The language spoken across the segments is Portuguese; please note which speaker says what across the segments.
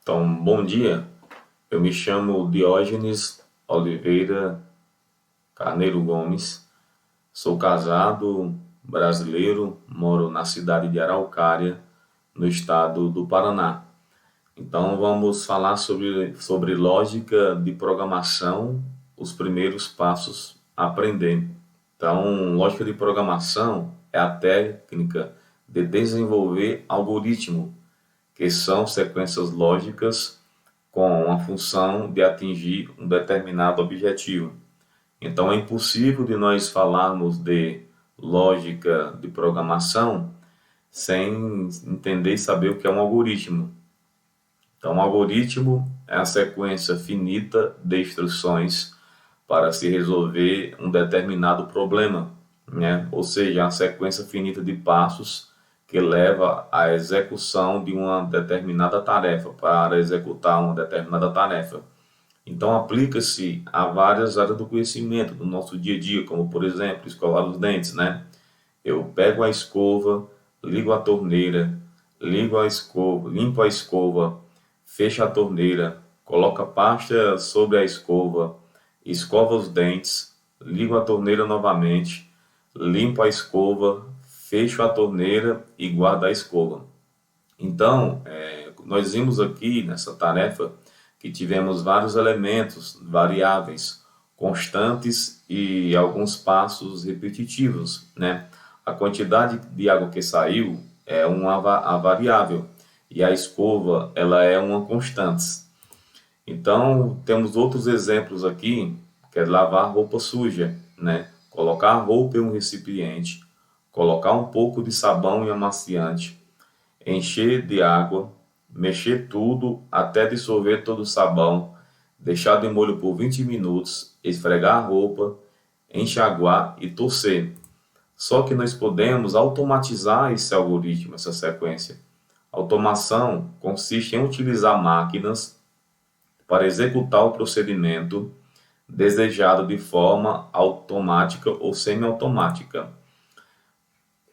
Speaker 1: Então, bom dia. Eu me chamo Diógenes Oliveira Carneiro Gomes. Sou casado, brasileiro, moro na cidade de Araucária, no estado do Paraná. Então, vamos falar sobre lógica de programação, os primeiros passos a aprender. Então, lógica de programação é a técnica de desenvolver algoritmo, que são sequências lógicas com a função de atingir um determinado objetivo. Então é impossível de nós falarmos de lógica de programação sem entender e saber o que é um algoritmo. Então, um algoritmo é a sequência finita de instruções para se resolver um determinado problema, né? Ou seja, a sequência finita de passos que leva à execução de uma determinada tarefa, para executar uma determinada tarefa. Então, aplica-se a várias áreas do conhecimento do nosso dia a dia, como, por exemplo, escovar os dentes, né? Eu pego a escova, ligo a torneira, ligo a escova, limpo a escova, fecho a torneira, coloco a pasta sobre a escova, escova os dentes, ligo a torneira novamente, limpo a escova, fecho a torneira e guardo a escova. Então, nós vimos aqui nessa tarefa que tivemos vários elementos, variáveis, constantes e alguns passos repetitivos, né? A quantidade de água que saiu é a variável e a escova ela é uma constante. Então, temos outros exemplos aqui, que é lavar roupa suja, né? Colocar a roupa em um recipiente, colocar um pouco de sabão e amaciante, encher de água, mexer tudo até dissolver todo o sabão, deixar de molho por 20 minutos, esfregar a roupa, enxaguar e torcer. Só que nós podemos automatizar esse algoritmo, essa sequência. Automação consiste em utilizar máquinas para executar o procedimento desejado de forma automática ou semiautomática.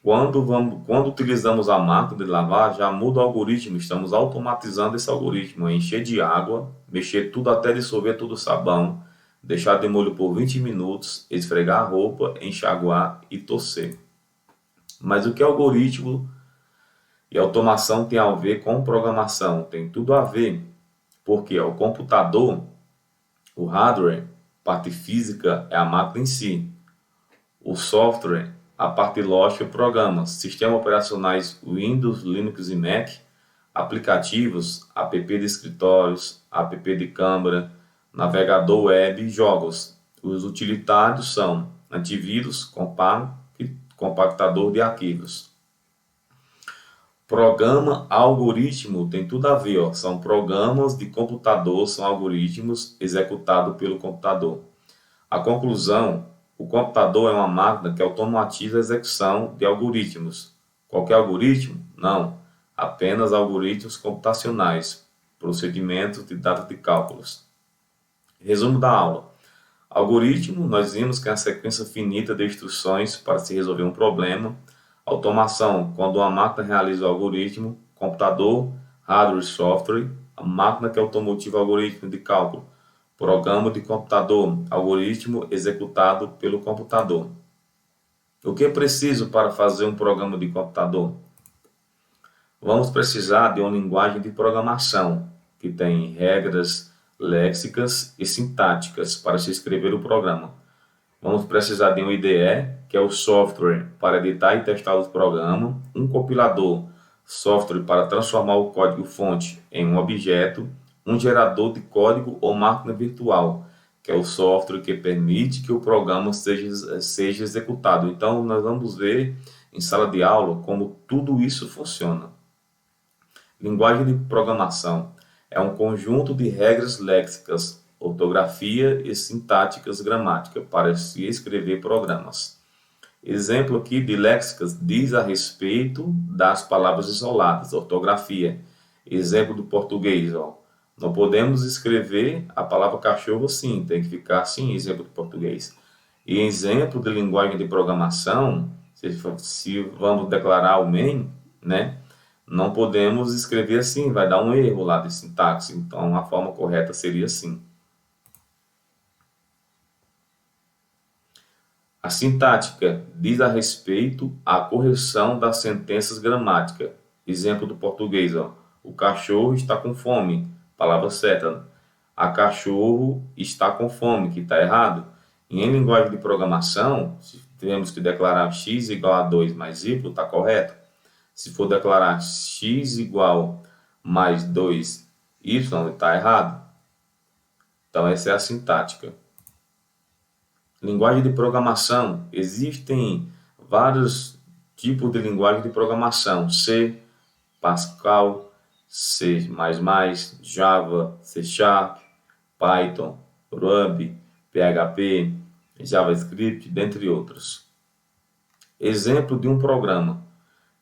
Speaker 1: Quando utilizamos a máquina de lavar, já muda o algoritmo, estamos automatizando esse algoritmo, encher de água, mexer tudo até dissolver todo o sabão, deixar de molho por 20 minutos, esfregar a roupa, enxaguar e torcer. Mas o que algoritmo e automação tem a ver com programação? Tem tudo a ver, porque o computador, o hardware, parte física é a máquina em si. O software, a parte lógica e programas, sistemas operacionais Windows, Linux e Mac, aplicativos, app de escritórios, app de câmera, navegador web e jogos. Os utilitários são antivírus, compactador de arquivos. Programa, algoritmo, tem tudo a ver, ó. São programas de computador, são algoritmos executados pelo computador. A conclusão, o computador é uma máquina que automatiza a execução de algoritmos. Qualquer algoritmo? Não. Apenas algoritmos computacionais, procedimentos de dados de cálculos. Resumo da aula. Algoritmo, nós vimos que é a sequência finita de instruções para se resolver um problema. Automação, quando uma máquina realiza o algoritmo. Computador, hardware e software, a máquina que automotiva o algoritmo de cálculo. Programa de computador, algoritmo executado pelo computador. O que é preciso para fazer um programa de computador? Vamos precisar de uma linguagem de programação, que tem regras léxicas e sintáticas para se escrever o programa. Vamos precisar de um IDE, que é o software para editar e testar os programas, um compilador, software para transformar o código-fonte em um objeto, um gerador de código ou máquina virtual, que é o software que permite que o programa seja executado. Então, nós vamos ver em sala de aula como tudo isso funciona. Linguagem de programação é um conjunto de regras léxicas, ortografia e sintáticas gramática para se escrever programas. Exemplo aqui de léxicas diz a respeito das palavras isoladas, ortografia. Exemplo do português, ó. Não podemos escrever a palavra cachorro assim, tem que ficar assim, exemplo do português. E exemplo de linguagem de programação, se vamos declarar o main, né? não podemos escrever assim, vai dar um erro lá de sintaxe. Então, a forma correta seria assim. A sintática diz a respeito à correção das sentenças gramáticas. Exemplo do português, ó. O cachorro está com fome. Palavra certa. A cachorro está com fome, que está errado. E em linguagem de programação, se tivermos que declarar x igual a 2 mais y, está correto. Se for declarar x igual mais 2y, está errado. Então, essa é a sintática. Linguagem de programação. Existem vários tipos de linguagem de programação. C, Pascal, C++, Java, C Sharp, Python, Ruby, PHP, JavaScript, dentre outros. Exemplo de um programa,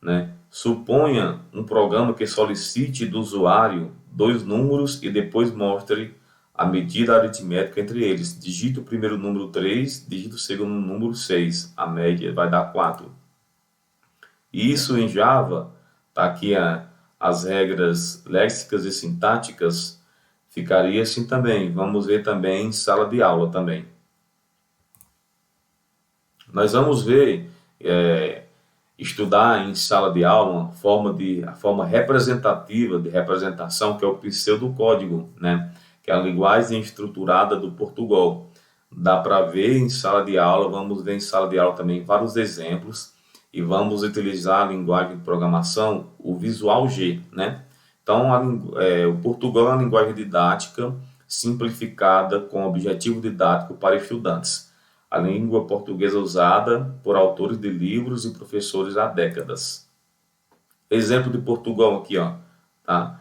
Speaker 1: né? Suponha um programa que solicite do usuário 2 números e depois mostre a medida aritmética entre eles. Digite o primeiro número 3, digite o segundo número 6. A média vai dar 4. Isso em Java, tá aqui as regras léxicas e sintáticas, ficaria assim também. Vamos ver também em sala de aula também. Nós vamos ver, estudar em sala de aula a forma representativa de representação, que é o pseudocódigo, né? Que é a linguagem estruturada do Portugal. Dá para ver em sala de aula, vamos ver em sala de aula também vários exemplos e vamos utilizar a linguagem de programação, o Visual G, né? Então, o Portugal é uma linguagem didática simplificada com objetivo didático para estudantes. A língua portuguesa usada por autores de livros e professores há décadas. Exemplo de Portugal aqui, ó, tá?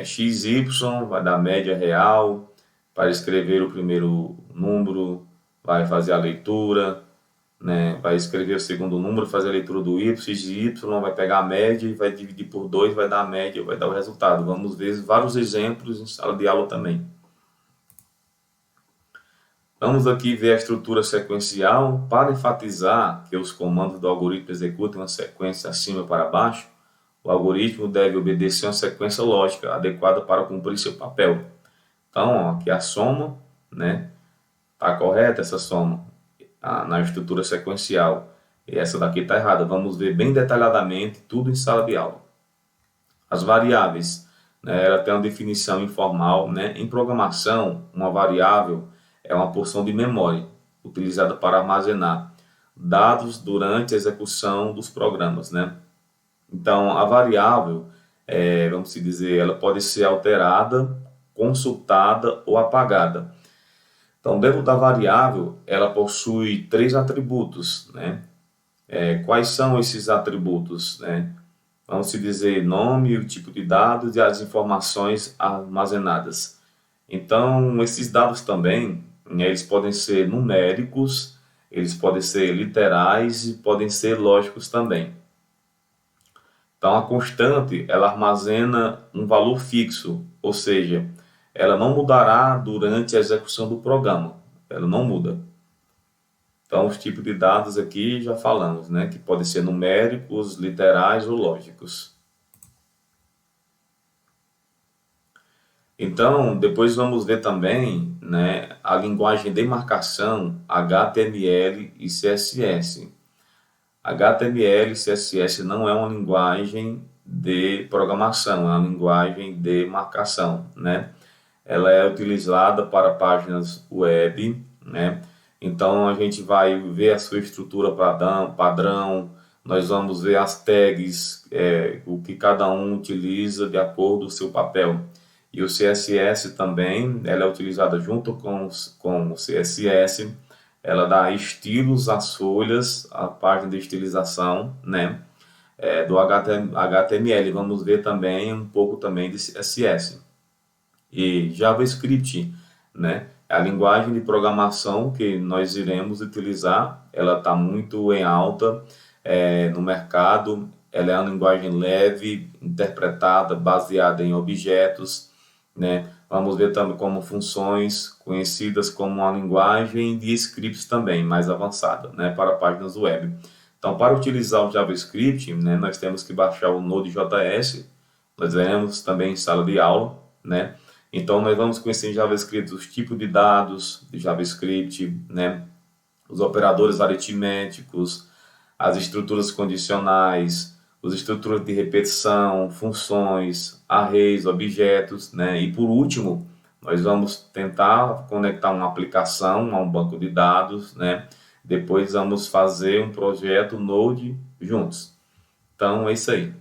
Speaker 1: XY vai dar média real, para escrever o primeiro número, vai fazer a leitura, né? Vai escrever o segundo número, fazer a leitura do Y, x e Y, vai pegar a média e vai dividir por 2, vai dar a média, vai dar o resultado. Vamos ver vários exemplos em sala de aula também. Vamos aqui ver a estrutura sequencial. Para enfatizar que os comandos do algoritmo executam uma sequência acima para baixo, o algoritmo deve obedecer uma sequência lógica adequada para cumprir seu papel. Então, ó, aqui a soma, né? Está correta essa soma na estrutura sequencial. E essa daqui está errada. Vamos ver bem detalhadamente tudo em sala de aula. As variáveis, né? Ela tem uma definição informal, né? Em programação, uma variável é uma porção de memória utilizada para armazenar dados durante a execução dos programas, né? Então, a variável, vamos dizer, ela pode ser alterada, consultada ou apagada. Então, dentro da variável, ela possui 3 atributos, né? Quais são esses atributos, né? Vamos dizer, nome, o tipo de dados e as informações armazenadas. Então, esses dados também, né, eles podem ser numéricos, eles podem ser literais e podem ser lógicos também. Então, a constante, ela armazena um valor fixo, ou seja, ela não mudará durante a execução do programa, ela não muda. Então, os tipos de dados aqui já falamos, né, que podem ser numéricos, literais ou lógicos. Então, depois vamos ver também, né, a linguagem de marcação HTML e CSS. HTML e CSS não é uma linguagem de programação, é uma linguagem de marcação, né? Ela é utilizada para páginas web, né? Então, a gente vai ver a sua estrutura padrão, nós vamos ver as tags, o que cada um utiliza de acordo com o seu papel. E o CSS também, ela é utilizada junto com o CSS, ela dá estilos às folhas, a página de estilização, né, do HTML. Vamos ver também um pouco também de CSS. E JavaScript, né, é a linguagem de programação que nós iremos utilizar. Ela está muito em alta no mercado. Ela é uma linguagem leve, interpretada, baseada em objetos, né? Vamos ver também como funções conhecidas como uma linguagem de scripts também, mais avançada, né, para páginas web. Então, para utilizar o JavaScript, né, nós temos que baixar o Node.js, nós veremos também em sala de aula, né? Então, nós vamos conhecer em JavaScript os tipos de dados de JavaScript, né? Os operadores aritméticos, as estruturas condicionais, as estruturas de repetição, funções, arrays, objetos, né? E por último, nós vamos tentar conectar uma aplicação a um banco de dados, né? Depois vamos fazer um projeto Node juntos. Então é isso aí.